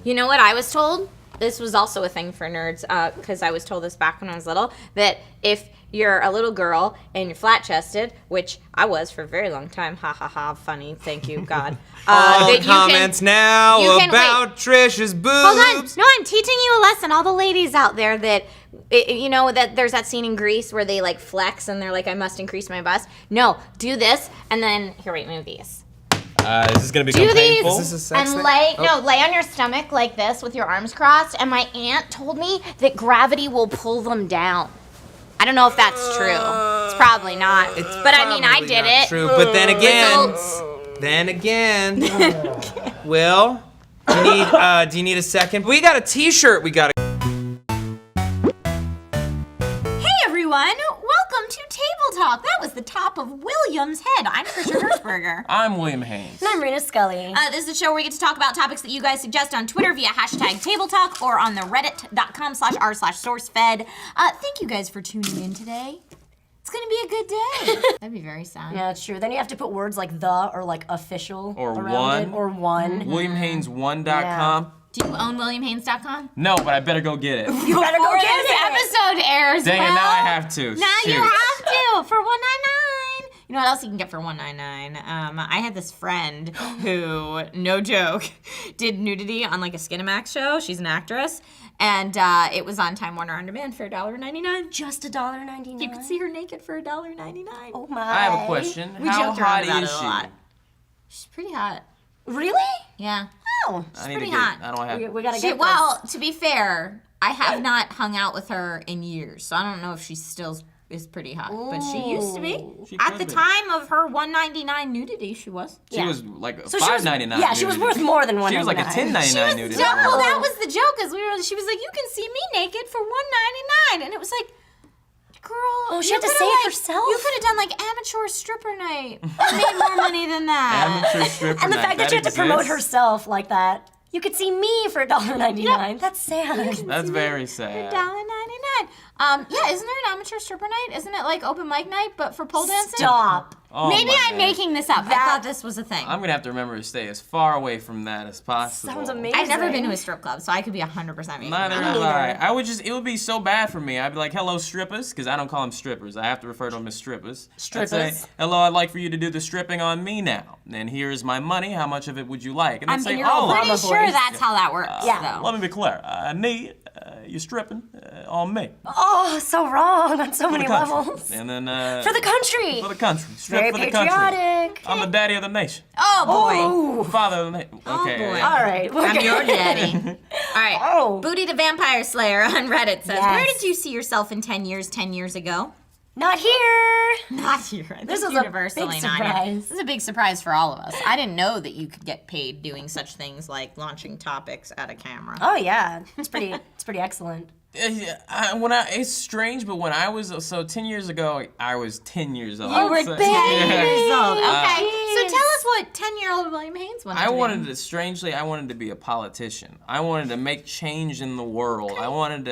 You know what I was told? This was also a thing for nerds, because I was told this back when I was little, that if you're a little girl and you're flat-chested, which I was for a very long time, ha ha ha, funny, thank you, God. All comments now about Trish's boobs. Hold on, no, I'm teaching you a lesson. All the ladies out there that, you know, that there's that scene in Grease where they like flex and they're like, I must increase my bust. No, do this, and then, here, wait, move these. Is this gonna become painful? Do these and lay on your stomach like this with your arms crossed. And my aunt told me that gravity will pull them down. I don't know if that's true. It's probably not. But I mean, I did it. True, but then again, Will, do you need a second? We got a T-shirt. We got. Hey everyone, welcome to Table Talk. That was the top of William's head. I'm Trisha Hertzberger. I'm William Haynes. And I'm Rena Scully. This is a show where we get to talk about topics that you guys suggest on Twitter via hashtag Table Talk or on the reddit.com/r/SourceFed. Thank you guys for tuning in today. It's gonna be a good day. That'd be very sad. Yeah, it's true. Then you have to put words like the or like official or around one. It, or one. WilliamHaynes1.com. Yeah. Do you own WilliamHaynes.com? No, but I better go get it. You better go get it. This episode airs. Dang it, now I have to. Now Shoot. you have to for $1.99. You know what else you can get for $1.99? I had this friend who, no joke, did nudity on like a Skinamax show. She's an actress. And it was on Time Warner On Demand for $1.99. Just $1.99. You could see her naked for $1.99. Oh my. I have a question. We How joked around hot about is it a she? lot. She's pretty hot. Really? Yeah. Oh. I need pretty to get. hot. I don't have. We gotta get Well, to be fair, I have not hung out with her in years, so I don't know if she still is pretty hot. But she used to be. She At could the be. time of her $1.99 nudity, she was. She was like So she was- $5.99. yeah, she was worth more than She was like a $1.99. $10.99 nudity. Well, that was the joke. She was like, "You can see me naked for $1.99," and it was like, "Girl, Oh, she you had to coulda, say it like, herself? You could have done like amateur stripper night. I made more money than that." Amateur stripper And the night, fact that she had to promote exists? herself like that. You could see me for $1.99. That's sad. That's very sad. $1.99. Yeah, isn't there an amateur stripper night? Isn't it like open mic night, but for pole dancing? Stop. Oh Maybe my I'm God. making this up. I thought this was a thing. I'm gonna have to remember to stay as far away from that as possible. Sounds amazing. I've never been to a strip club, so I could be 100% making Neither that have up. I. I would just, it would be so bad for me. I'd be like, hello, strippers, because I don't call them strippers. I have to refer to them as strippers. Strippers. I'd say, hello, I'd like for you to do the stripping on me now. And here's my money. How much of it would you like? And they'd say, your oh, Obama Pretty voice. sure that's how that works, Yeah. though. let me be clear. I need you stripping on me. Oh, so wrong on so For the many country. levels. And then, For the country. For the country. Strip Very for the country. patriotic. I'm the daddy of the nation. Oh, boy. Oh. Father of the nation. Okay. boy. yeah. All right. I'm your daddy. All right. Oh. Booty the Vampire Slayer on Reddit says, Yes. where did you see yourself in 10 years ago? Not here. Not here. This is is a universally big not here. surprise. This is a big surprise for all of us. I didn't know that you could get paid doing such things like launching topics at a camera. Oh yeah, it's pretty excellent. It's strange, but when I was 10 years ago, I was 10 years old. You were 10 So- years old. Okay. So Jeez. tell us what 10-year-old William Haynes wanted I to wanted do. to, strangely, I wanted to be a politician. I wanted to make change in the world. I wanted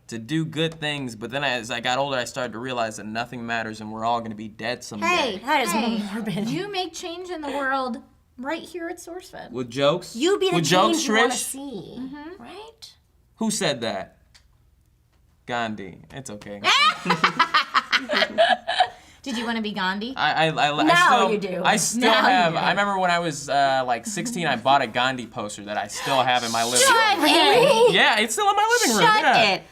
to do good things, but then as I got older, I started to realize that nothing matters and we're all going to be dead someday. Hey, That is hey, morbid. you make change in the world right here at SourceFed. With jokes? You be the With change jokes, you want to Trish? see, Mm-hmm. right? Who said that? Gandhi. It's okay. Did you want to be Gandhi? I Now still, you do. I still Now have. you do. I remember when I was like 16, I bought a Gandhi poster that I still have in my living Shut room. it. Yeah, it's still in my living room. Shut yeah. it.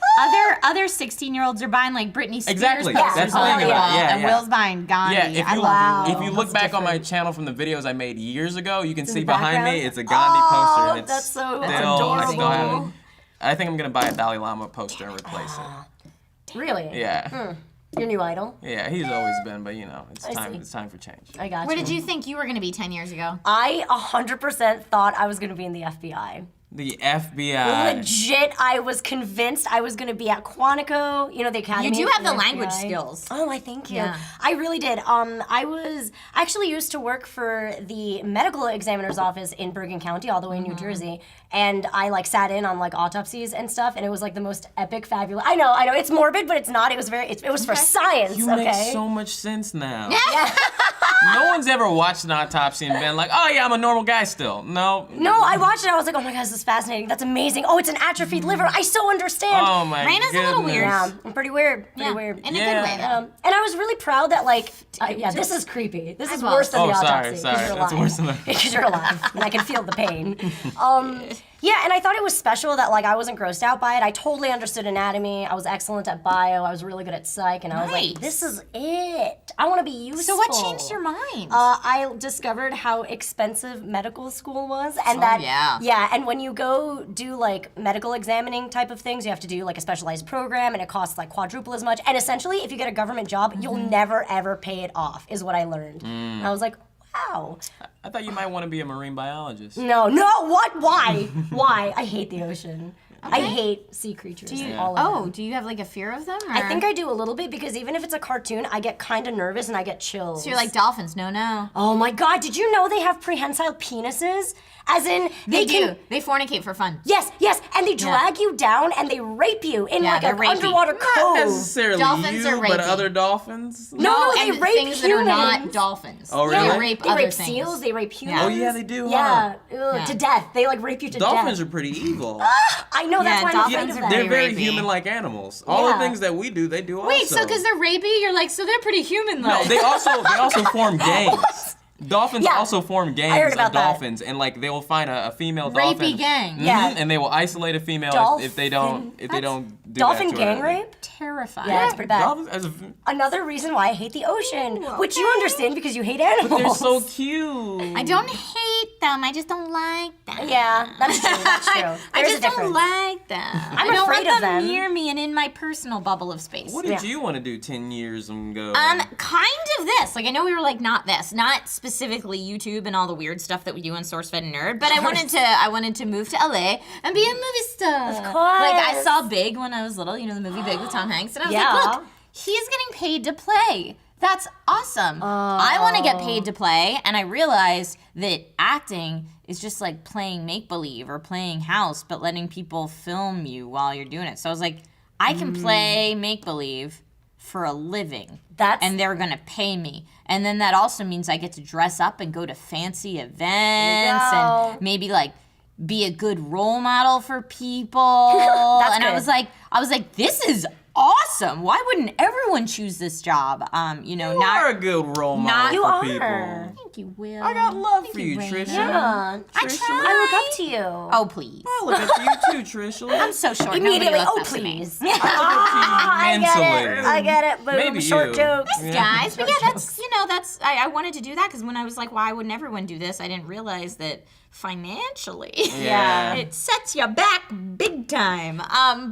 Other 16-year-olds are buying like Britney Spears Exactly. posters That's the on thing the about it. wall, Yeah, and yeah. Will's buying Gandhi. Yeah, if I you love if you look That's back on my different. channel from the videos I made years ago, you can see the behind me background? it's a Gandhi poster, and Oh, it's that's so- that's still I still have adorable. it. I think I'm gonna buy a Dalai Lama poster and replace it. Really? Yeah, Your new idol? yeah, he's always been, but you know, it's I time. see. It's time for change. I got Where you. did you think you were going to be 10 years ago? I 100% thought I was going to be in the FBI. The FBI. Legit, I was convinced I was going to be at Quantico, you know, the academy. You do for have the language FBI. skills. Oh, I thank you. Yeah. I really did. I actually used to work for the medical examiner's office in Bergen County, all the way in New Jersey, and I like sat in on like autopsies and stuff, and it was like the most epic, fabulous. I know, it's morbid, but it's not. It was very. It was for science. You okay. make so much sense now. No one's ever watched an autopsy and been like, oh yeah, I'm a normal guy still. No. No, I watched it. I was like, oh my god, this is fascinating. That's amazing. Oh, it's an atrophied liver. I so understand. Oh my Raina's a little goodness. weird. Yeah, pretty weird. Pretty Yeah, weird. in a Yeah. good way, though. And I was really proud that, like, yeah, this is creepy. This is well. worse than Oh, the sorry, autopsy. sorry. 'Cause you're That's alive. worse than the- Because you're alive, and I can feel the pain. Yeah, and I thought it was special that, like, I wasn't grossed out by it. I totally understood anatomy. I was excellent at bio. I was really good at psych, and I was like, Nice. this is it. I want to be useful. So what changed your mind? I discovered how expensive medical school was, and that yeah. and when you go do like medical examining type of things, you have to do like a specialized program, and it costs like quadruple as much. And essentially, if you get a government job, you'll never ever pay it off, is what I learned. And I was like, wow. I thought you might want to be a marine biologist. No, what? Why? Why? I hate the ocean. I hate sea creatures. All of them. do you have like a fear of them? Or? I think I do a little bit because even if it's a cartoon, I get kind of nervous and I get chills. So you're like dolphins? No. oh my god, did you know they have prehensile penises? As in, They can. do. They fornicate for fun. Yes, and they drag you down and they rape you in Yeah, like they're an rapey. underwater Not cove. necessarily Dolphins you, are but rapey. other dolphins. No, they and rape things that are not humans. dolphins. Oh, They really? rape They other rape things. seals, they rape humans. Oh yeah, they do. Yeah, Huh? ugh, to death. They like rape you to Dolphins death. are pretty evil. I know, that's Yeah, why I'm dolphins afraid of are them. They're very very rapey. human-like animals. All Yeah. the things that we do, they do also. Wait, so because they're rapey, you're like, so they're pretty human-like. No, they also form gangs. Dolphins Yeah, also form I heard gangs about of that. dolphins, and like they will find a female Rapey dolphin. gang. Mhm, Yeah. and they will isolate a female if they don't do Dolphin that to gang her. rape? Terrifying. Yeah, it's pretty bad. Dolphins, Another reason why I hate the ocean, which you understand because you hate animals. they're so cute. I don't hate them. I just don't like them. Yeah, that's true. That's true. I There's just a don't difference. like them. I I'm don't afraid want of them. near me and in my personal bubble of space. What did Yeah. you want to do 10 years ago? Kind of this. Like I know we were like not this, not specifically YouTube and all the weird stuff that we do on SourceFed and Nerd, but I wanted to move to LA and be a movie star. Of course. Like I saw Big when I was little, you know the movie Big with Tom Hanks, and I was Yeah. like, look, he's getting paid to play. That's awesome. I want to get paid to play, and I realized that acting is just like playing make-believe or playing house, but letting people film you while you're doing it. So I was like, I can play make-believe for a living. And they're gonna pay me. And then that also means I get to dress up and go to fancy events and maybe like be a good role model for people. That's and good. I was like, this is awesome. Why wouldn't everyone choose this job? you are a good role model You for are. people. Thank you, Will. I got love for you, Raina. Trisha. Yeah. Trisha, I look up to you. Oh, please. I look up to you too, Trisha. I'm so short. Immediately, Nobody oh looks up to me. please. I I get it. I get it. Boom. Maybe Short you. jokes. Yeah. Guys, but yeah, that's I wanted to do that because when I was like, why wouldn't everyone do this? I didn't realize that financially, Yeah. it sets you back big time.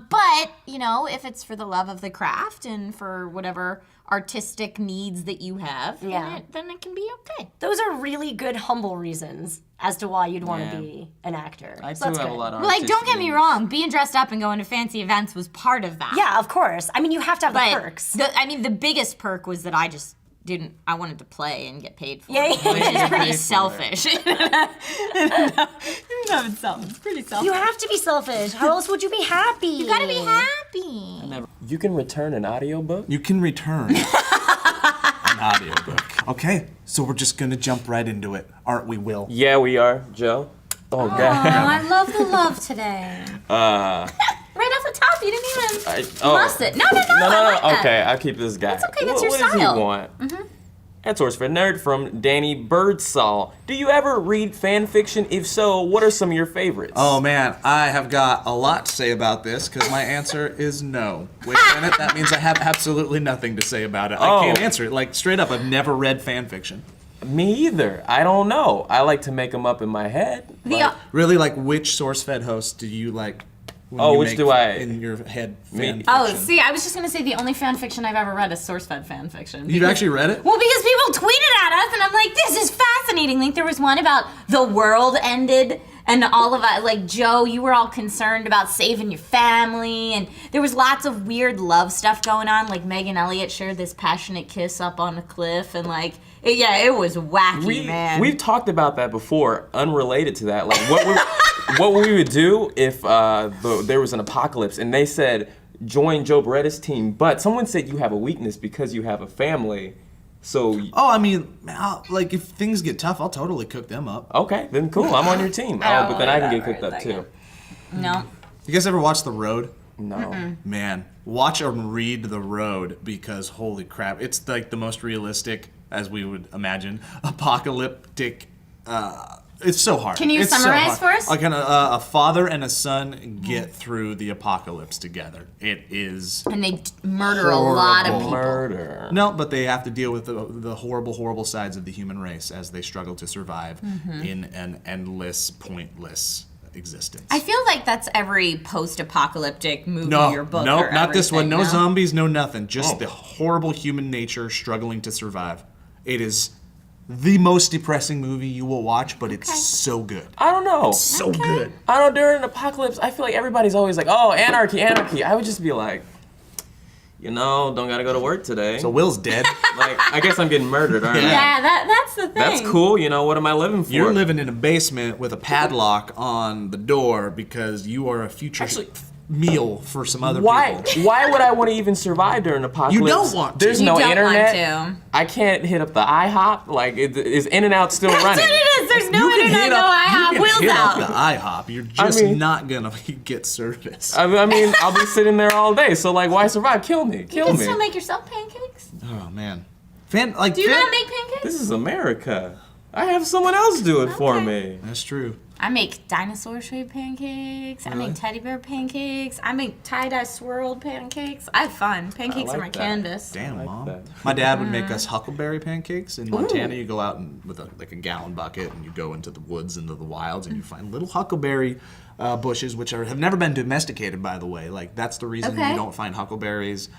But if it's for the love of the craft and for whatever artistic needs that you have, Yeah. then it can be okay. Those are really good, humble reasons as to why you'd want to Yeah. be an actor. I So too that's have a good. lot of Like, don't artistic get me needs. wrong, being dressed up and going to fancy events was part of that. Yeah, of course. I mean, you have to have the But perks. the biggest perk was that I wanted to play and get paid for Yeah, it, yeah. which is Paid pretty for selfish. It's pretty selfish. You have to be selfish. How else would you be happy? You gotta be happy. You can return an audiobook? You can return an audiobook. Okay, so we're just gonna jump right into it, aren't we, Will? Yeah, we are, Joe. Oh, God. I love the love today. Right off the top, you didn't even bust it. No, I like that. Okay, I'll keep this guy. That's okay, that's your What does style. he want? At SourceFed Nerd from Danny Birdsall. Do you ever read fan fiction? If so, what are some of your favorites? Oh man, I have got a lot to say about this because my answer is no. Wait a minute, that means I have absolutely nothing to say about it. I can't answer it. Like straight up, I've never read fan fiction. Me either. I don't know. I like to make them up in my head. Really, like which SourceFed host do you like? When Oh, you which make do I- in your head? Me? Fan Oh, fiction? see, I was just gonna say the only fan fiction I've ever read is SourceFed fan fiction. You've actually read it? Well, because people tweeted at us, and I'm like, this is fascinating. Like, there was one about the world ended, and all of us, like, Joe, you were all concerned about saving your family, and there was lots of weird love stuff going on. Like, Meg and Elliot shared this passionate kiss up on a cliff, and, like, it was wacky, man. We've talked about that before, unrelated to that. Like what we would do if there was an apocalypse and they said join Joe Beretta's team, but someone said you have a weakness because you have a family. So, Oh, I mean, like if things get tough, I'll totally cook them up. okay, then cool. I'm on your team. don't But then I can believe get that cooked for a up too. No. You guys ever watch The Road? No. Man, watch and read The Road because holy crap, it's like the most realistic, as we would imagine, apocalyptic. It's so hard. Can you It's so summarize hard. for us? Like a father and a son get through the apocalypse together. It is And they murder a lot of Horrible. people. Murder. no, but they have to deal with the horrible, horrible sides of the human race as they struggle to survive in an endless, pointless existence. I feel like that's every post-apocalyptic movie No, or book. nope, or not this one. everything, No no? zombies, no nothing. Just Oh. the horrible human nature struggling to survive. It is the most depressing movie you will watch, but it's so good. I don't know. So good. I don't know, during an apocalypse, I feel like everybody's always like, oh, anarchy, anarchy. I would just be like, don't gotta go to work today. So Will's dead. like, I guess I'm getting murdered, aren't I? Yeah, that's the thing. That's cool. What am I living for? You're living in a basement with a padlock on the door because you are a future Actually, meal for some other Why? people. Why would I want to even survive during an apocalypse? You don't want to. There's You no don't internet. want to. I can't hit up the IHOP. Like, is In-N-Out still That's running? what it is. There's no You can internet, hit no up- IHOP, you can wheels hit out. up the IHOP. You're just mean- not gonna get service. I mean, I'll be sitting there all day. So, like, why survive? Kill me. You Kill can me. still make yourself pancakes. Oh man. Do you not make pancakes? This is America. I have someone else do it for me. That's true. I make dinosaur-shaped pancakes. I make teddy bear pancakes. I make tie-dye swirled pancakes. I have fun. Pancakes like are my that. canvas. Damn, like Mom. that. My dad would make us huckleberry pancakes in Montana. You go out and with a gallon bucket and you go into the woods, into the wilds, and you find little huckleberry bushes, which have never been domesticated, by the way. Like that's the reason Okay. you don't find huckleberries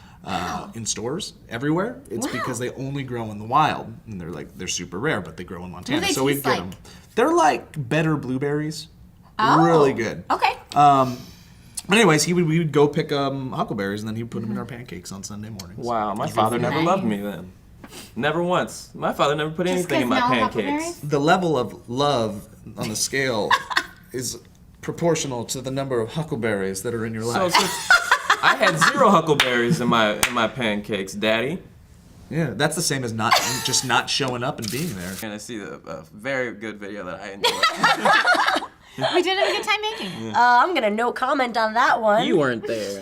in stores everywhere. It's because they only grow in the wild, and they're super rare, but they grow in Montana. they So we taste get like? them. They're like better blueberries. Oh. Really good. Okay. But anyways, we would go pick huckleberries, and then he would put them in our pancakes on Sunday mornings. Wow, my father never loved me then. Never once. My father never put anything in my 'cause no pancakes. huckleberries? The level of love on the scale is proportional to the number of huckleberries that are in your So, life. I had 0 huckleberries in my pancakes, Daddy. Yeah, that's the same as not showing up and being there. And I see a very good video that I enjoyed. We did have a good time making it. I'm gonna no comment on that one. weren't there.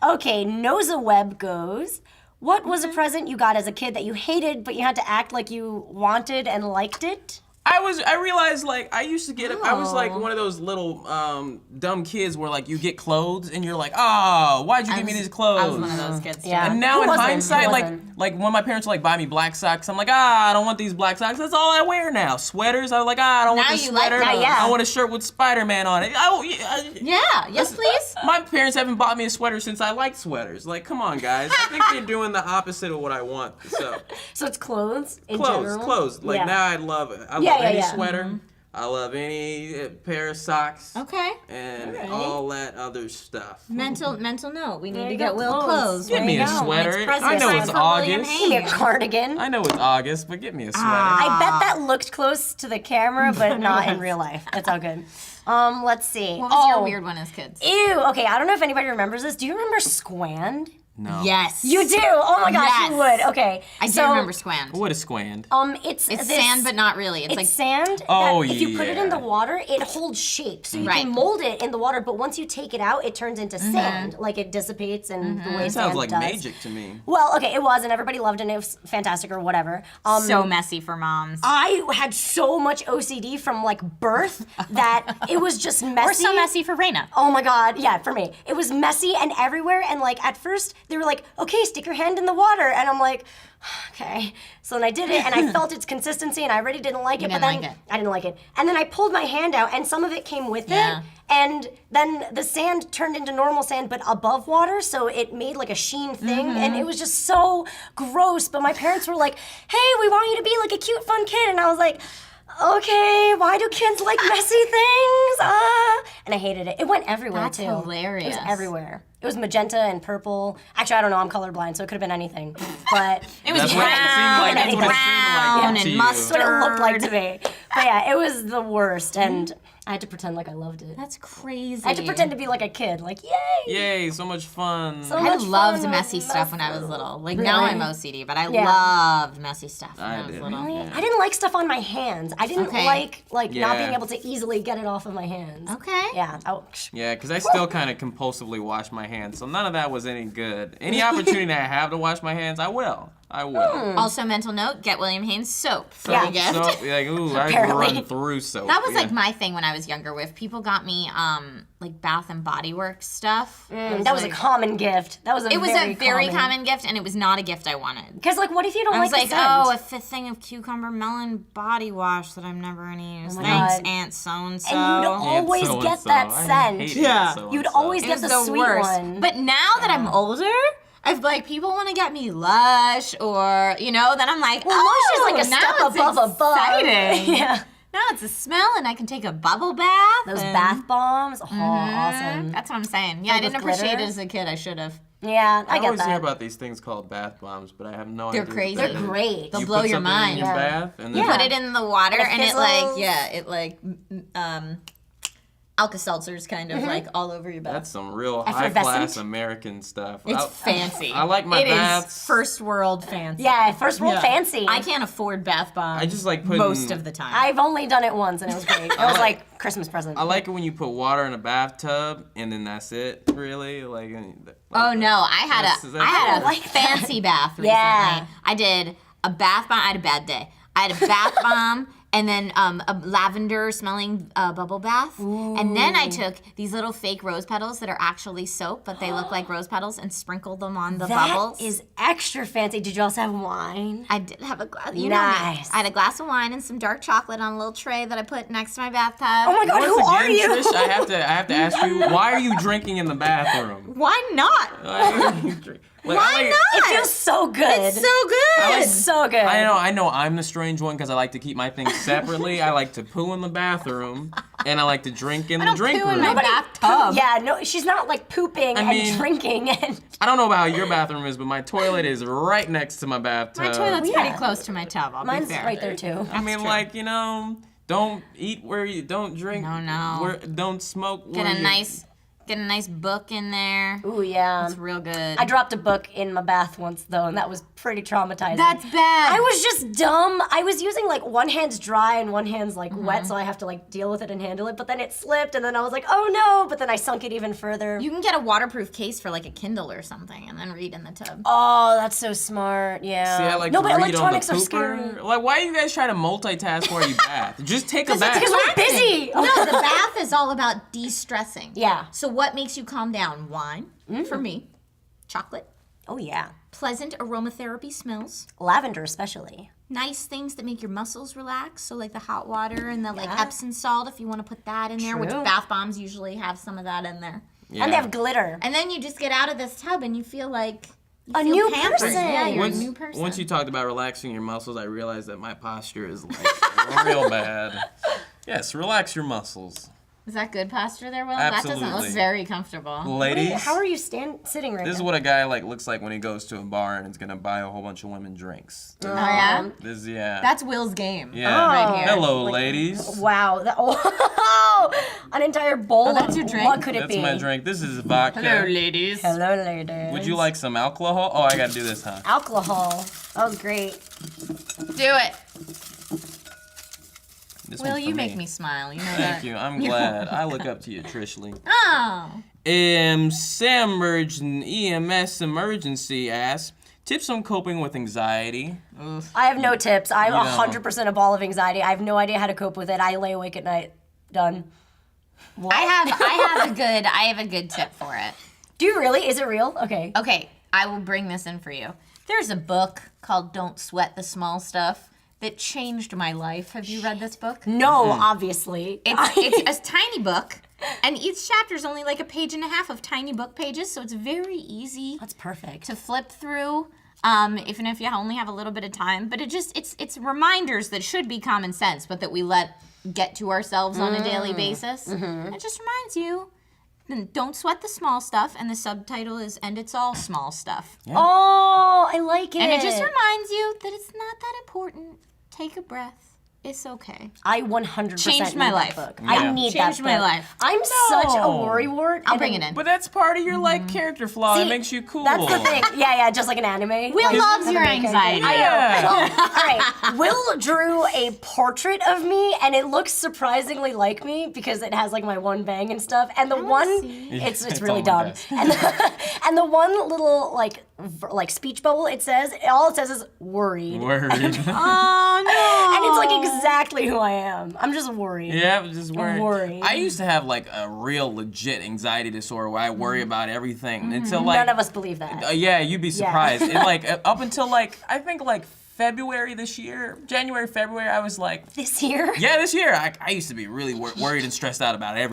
Okay, Noza Web goes. What was a present you got as a kid that you hated, but you had to act like you wanted and liked it? I realized like I used to get I was like Oh. one of those little dumb kids where like you get clothes and you're like, oh, why'd you give me these clothes? I was one of those kids. too. Yeah. And now Who in wasn't? hindsight, Who like wasn't? when my parents would like buy me black socks, I'm like, I don't want these black socks. That's all I wear now. Sweaters, I was like, I don't want Now this you like sweater. those. Yeah. I want a shirt with Spider-Man on it. Yeah, yes, please. My parents haven't bought me a sweater since I liked sweaters. Like, come on, guys. I think they're doing the opposite of what I want. So, So it's clothes in clothes, general? clothes. Like Yeah. now, I love it. I Yeah, love yeah, any yeah. sweater. I love any pair of socks. Okay. And Alright. all that other stuff. Mental note. We need There to you get go, Will clothes. clothes. Give There me you a go. sweater. It's present I know time it's for William August. Give me a Haynes. cardigan. I know it's August, but get me a sweater. I bet that looked close to the camera, but not in real life. That's all good. Let's see. What was your weird one as kids? Ew. Okay, I don't know if anybody remembers this. Do you remember Squand? No. Yes. You do. Oh my gosh, Yes. you would. Okay. I do so, remember Squand. What is squand? It's It's this, sand, but not really. It's It's like sand. Oh, that if you put it in yeah. the water, it holds shape. So you Right. can mold it in the water, but once you take it out, it turns into sand. Like it dissipates and the way It sand sounds like does. magic to me. Well, okay, it was, and everybody loved it, and it was fantastic or whatever. so messy for moms. I had so much OCD from like birth that it was just messy. Or so messy for Raina. Oh my god, yeah, for me. It was messy and everywhere, and like at first they were like, okay, stick your hand in the water, and I'm like, okay. So then I did it, and I felt its consistency, and I already didn't like it, You but didn't then like it. I didn't like it. And then I pulled my hand out, and some of it came with Yeah. it, and then the sand turned into normal sand, but above water, so it made like a sheen thing, and it was just so gross. But my parents were like, hey, we want you to be like a cute, fun kid, and I was like, okay, why do kids like messy things? And I hated it. It went everywhere That's too. hilarious. It was everywhere. It was magenta and purple. Actually, I don't know. I'm colorblind, so it could have been anything. But It was That's what it seemed like. That's what it seemed like brown to and you. mustard. that's what it looked like to me. But yeah, it was the worst. And I had to pretend like I loved it. That's crazy. I had to pretend to be like a kid, like yay! Yay, so much fun. So I much loved fun messy with stuff when I was messy. little. Like now I'm Really? OCD, but I Yeah. loved messy stuff when I, I was did. little. Yeah. I didn't like stuff on my hands. I didn't Okay. like not Yeah. being able to easily get it off of my hands. Okay. Yeah. Yeah, because I still kind of compulsively wash my hands, so none of that was any good. Any opportunity I have to wash my hands, I will. I will. Also, mental note: get William Haines soap for Yeah. the gift. So, like, ooh, I Apparently. run through soap. That was yeah. like my thing when I was younger. With people got me like Bath and Body Works stuff. That was a common gift. That was a It was a very common gift, and it was not a gift I wanted. Because like, what if you don't I was like like, the scent? oh, a fifth thing of cucumber melon body wash that I'm never gonna use. my Thanks, God. Aunt So-and-so. And you'd Aunt always so-and-so. get that I scent. hate Yeah. Aunt so-and-so. You'd always It get was the the sweet worst. one. But now that I'm older, I've like people want to get me Lush or then I'm like, Well, oh, Lush is like a now step it's above exciting. yeah. Now it's a smell and I can take a bubble bath. Those and- bath bombs. Oh, awesome. That's what I'm saying. Yeah, I Filled didn't with appreciate it glitter? as a kid. I should have. Yeah, I I get always hear that. about these things called bath bombs, but I have no They're idea. what crazy. that They're is. great. They'll You blow put your something mind. in your Yeah. bath, and You then put it in the water And it it like Alka-Seltzer's kind of like all over your bath. that's some real Effervescent. high-class American stuff. It's I- fancy. I like my It is baths. first world fancy. Yeah, first world Yeah. fancy. I can't afford bath bombs. I just like putting- most of the time. I've only done it once and it was great. It was like Christmas present. I like it when you put water in a bathtub and then that's it. Really, Oh no, I had That's- a I had a like that. fancy bath recently. Yeah. I did a bath bomb. I had a bad day. I had a bath bomb and then a lavender smelling bubble bath. And then I took these little fake rose petals that are actually soap, but they look like rose petals and sprinkled them on the bubbles. That is extra fancy. Did you also have wine? I did have a glass. You know me. Nice. I had a glass of wine and some dark chocolate on a little tray that I put next to my bathtub. Oh my god, who are you? Trish, I have to ask you, why are you drinking in the bathroom? Why not? Why It feels so good. It's so good. It's so good. I know I'm the strange one because I like to keep my things separately. I like to poo in the bathroom and I like to drink in the drink poo in room. my bathtub. Yeah, no, she's not like pooping I mean- and drinking and I don't know about how your bathroom is, but my toilet is right next to my bathtub. My toilet's Yeah. pretty close to my tub. I'll mine's be fair. right there too. I mean, true. like, don't eat where you don't drink. No. Don't smoke. Get where a nice book in there. Ooh, yeah. It's real good. I dropped a book in my bath once though, and that was pretty traumatizing. That's bad. I was just dumb. I was using like one hand's dry and one hand's like wet, so I have to like deal with it and handle it. But then it slipped, and then I was like, oh no! But then I sunk it even further. You can get a waterproof case for like a Kindle or something, and then read in the tub. Oh, that's so smart. Yeah. See, I like no, to but read on the electronics are scary. pooper. Like, why do you guys try to multitask while you bath? Just take a bath. Because we're busy. No, the bath is all about de-stressing. Yeah. So what makes you calm down? Wine, for me. Chocolate. Oh yeah. Pleasant aromatherapy smells. Lavender especially. Nice things that make your muscles relax. So like the hot water and the like Yeah. Epsom salt if you want to put that in there, which True. bath bombs usually have some of that in there. Yeah. And they have glitter. And then you just get out of this tub and you feel like A feel new pampered. person. Yeah, you're once, a new person. Once you talked about relaxing your muscles, I realized that my posture is like real bad. Yes, relax your muscles. Is that good posture there, Will? That doesn't Absolutely. look very comfortable. Ladies, How are you sitting right this is now? what a guy looks like when he goes to a bar and is gonna buy a whole bunch of women drinks. Oh yeah? Yeah. That's Will's game. yeah. right here. Hello, ladies. Wow. An entire bowl. that's of, your drink? What could it That's be? my drink. This is vodka. ladies. Hello, ladies. Would you like some alcohol? Oh, I gotta do this, huh? alcohol? That was great. Do it. This Will, one's for you make me smile. You know that. Thank you. I'm glad. I look up to you, Trishly. Oh. EMS emergency asks, tips on coping with anxiety. I have no tips. I'm Yeah. 100% a ball of anxiety. I have no idea how to cope with it. I lay awake at night. Done. I have a good tip for it. Do you really? Is it real? Okay. Okay, I will bring this in for you. There's a book called Don't Sweat the Small Stuff that changed my life. Have you read this book? No, obviously. It's a tiny book, and each chapter is only like a page and a half of tiny book pages, so it's very easy That's perfect. to flip through, even if you only have a little bit of time. But it's reminders that should be common sense, but that we let get to ourselves on a daily basis. It just reminds you, don't sweat the small stuff, and the subtitle is, and it's all small stuff. Oh, I like it. And it just reminds you that it's not that important. Take a breath. It's okay. I 100% Changed my need life. that book. Yeah. I need Changed that my book. life. I'm such a worrywart. I'll bring it in. But that's part of your like character flaw that See, makes you cool. That's the thing. Yeah, just like an anime. Will like, loves the your main character. anxiety. I know. Yeah. Well, all right. Will drew a portrait of me, and it looks surprisingly like me because it has like my one bang and stuff. And the one, it's It's really on my dumb. desk. And the one little like speech bubble, it says all it says is worried. Worried. Oh no. And it's like exactly who I am. I'm just worried. Yeah, I'm just worried. worried. I used to have like a real legit anxiety disorder where I worry about everything until like None of us believe that. yeah, you'd be surprised. And like up until like I think like February this year, January, February, I was like, This year? yeah, this year I used to be really worried and stressed out about everything.